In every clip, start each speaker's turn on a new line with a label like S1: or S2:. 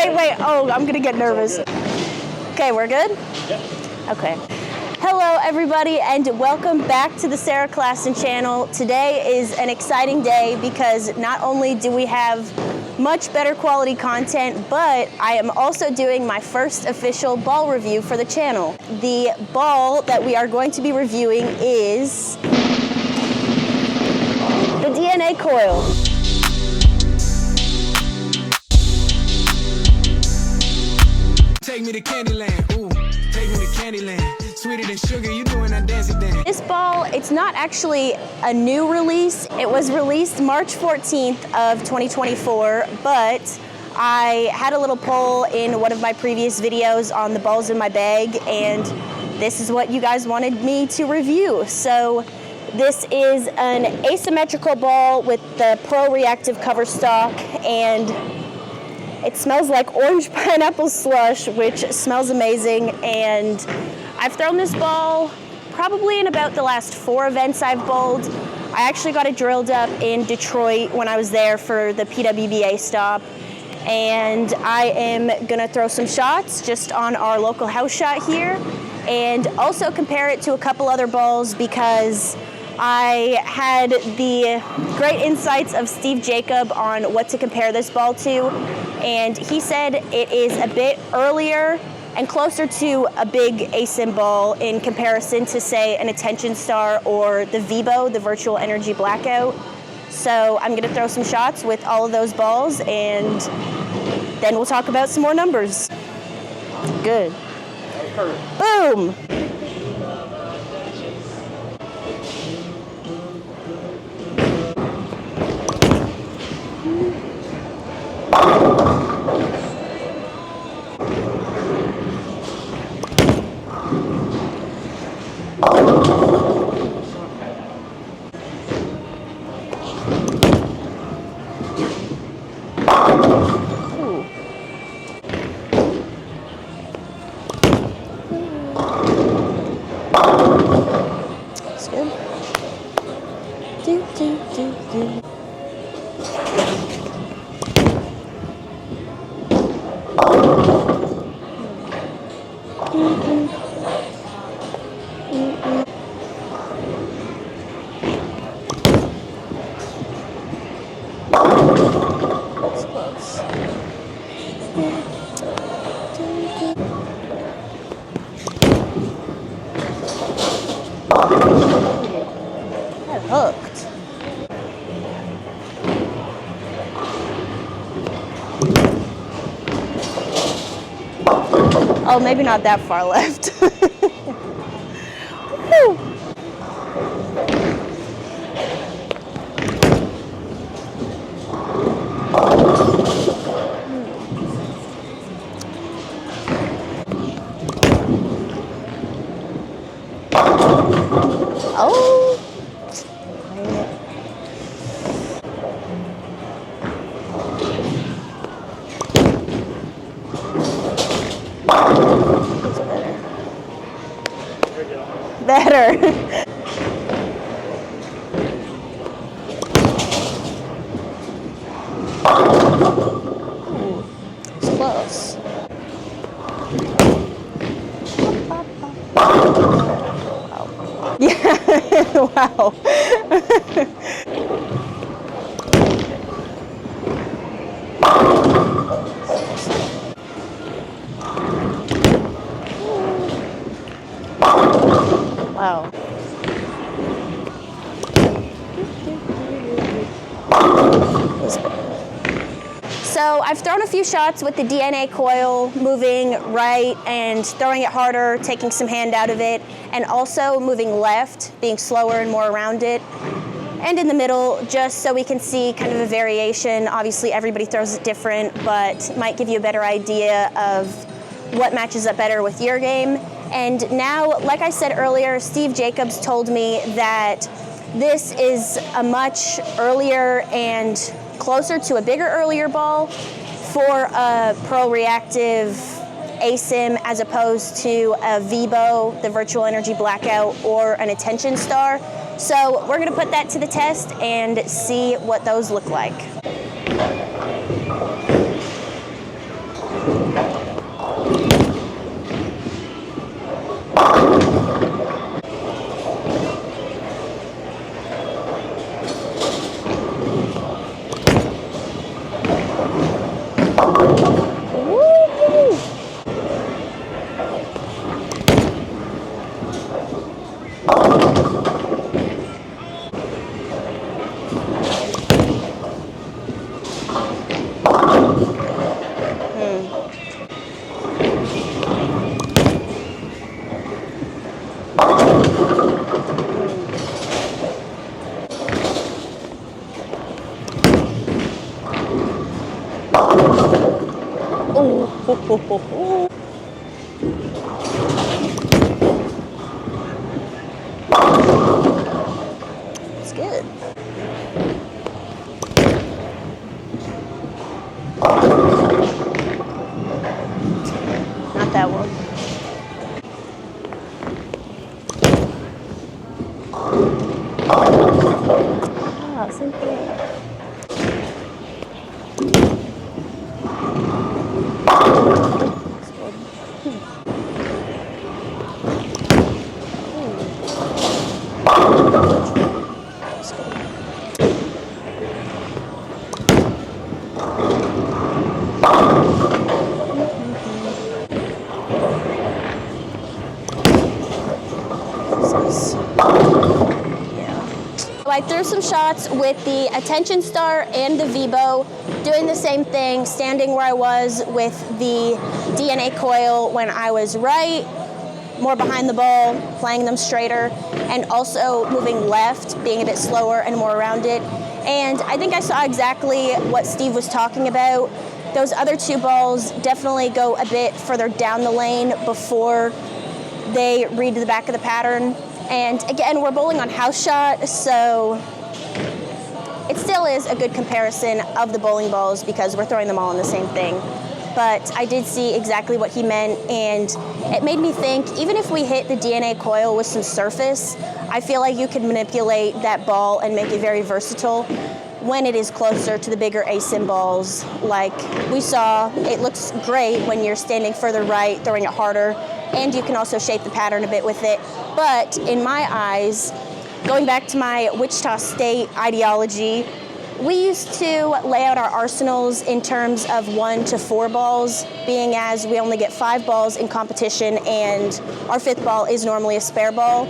S1: Wait. Oh, I'm gonna get nervous. Okay, we're good?
S2: Yep.
S1: Okay. Hello, everybody, and welcome back to the Sarah Klassen channel. Today is an exciting day because not only do we have much better quality content, but I am also doing my first official ball review for the channel. The ball that we are going to be reviewing is the DNA Coil.
S3: Take me to Candyland, ooh, take me to Candyland. Sweeter than sugar, you doing that dancey dance.
S1: This ball, it's not actually a new release. It was released March 14th of 2024, but I had a little poll in one of my previous videos on the balls in my bag, and this is what you guys wanted me to review. So this is an asymmetrical ball with the Pro Reactive cover stock, and it smells like orange pineapple slush, which smells amazing. And I've thrown this ball probably in about the last 4 events I've bowled. I actually got it drilled up in Detroit when I was there for the PWBA stop. And I am gonna throw some shots just on our local house shot here and also compare it to a couple other balls because I had the great insights of Steve Jacob on what to compare this ball to, and he said it is a bit earlier and closer to a big ASIM ball in comparison to, say, an Attention Star or the Vibo, the Virtual Energy Blackout. So I'm gonna throw some shots with all of those balls, and then we'll talk about some more numbers. Good. Boom! That's good. Do. That's close. That hooked. Oh, maybe not that far left. Woo. Oh. Better. Ooh, it's close. Wow. Yeah, wow. Wow. So I've thrown a few shots with the DNA Coil, moving right and throwing it harder, taking some hand out of it, and also moving left, being slower and more around it. And in the middle, just so we can see kind of a variation. Obviously everybody throws it different, but might give you a better idea of what matches up better with your game. And now, like I said earlier, Steve Jacobs told me that this is a much earlier and closer to a bigger earlier ball for a Pro Reactive ASIM as opposed to a Vibo, the Virtual Energy Blackout, or an Attention Star. So we're gonna put that to the test and see what those look like. Oh, it's good. Not that one. Ah, same thing. I threw some shots with the Attention Star and the Vibo, doing the same thing, standing where I was with the DNA Coil when I was right, more behind the ball, playing them straighter, and also moving left, being a bit slower and more around it. And I think I saw exactly what Steve was talking about. Those other two balls definitely go a bit further down the lane before they read the back of the pattern. And again, we're bowling on house shot, so it still is a good comparison of the bowling balls because we're throwing them all in the same thing. But I did see exactly what he meant, and it made me think, even if we hit the DNA Coil with some surface, I feel like you could manipulate that ball and make it very versatile when it is closer to the bigger ASIM balls. Like we saw, it looks great when you're standing further right, throwing it harder, and you can also shape the pattern a bit with it. But in my eyes, going back to my Wichita State ideology, we used to lay out our arsenals in terms of 1 to 4 balls, being as we only get 5 balls in competition and our 5th ball is normally a spare ball.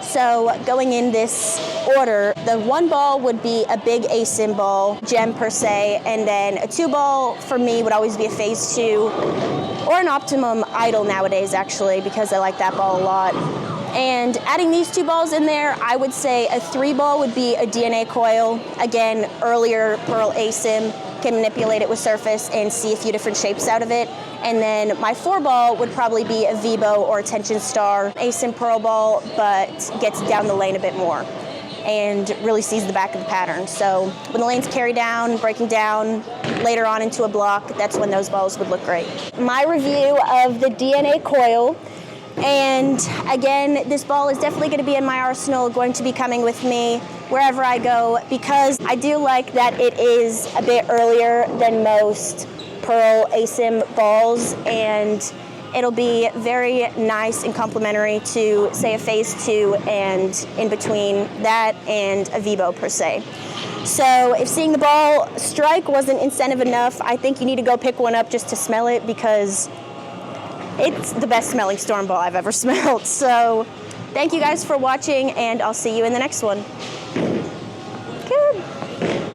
S1: So going in this order, the 1 ball would be a big ASIM ball, gem per se, and then a 2 ball for me would always be a phase 2, or an optimum idle nowadays actually, because I like that ball a lot. And adding these 2 balls in there, I would say a 3 ball would be a DNA Coil. Again, earlier Pearl ASIM, can manipulate it with surface and see a few different shapes out of it. And then my 4 ball would probably be a Vibo or Attention Star ASIM Pearl ball, but gets down the lane a bit more and really sees the back of the pattern. So when the lanes carry down, breaking down later on into a block, that's when those balls would look great. My review of the DNA Coil. And again, this ball is definitely going to be in my arsenal, going to be coming with me wherever I go, because I do like that it is a bit earlier than most Pearl ASIM balls, and it'll be very nice and complementary to, say, a phase 2 and in between that and a Vibo per se. So if seeing the ball strike wasn't incentive enough, I think you need to go pick one up just to smell it, because it's the best smelling storm ball I've ever smelled. So thank you guys for watching, and I'll see you in the next one.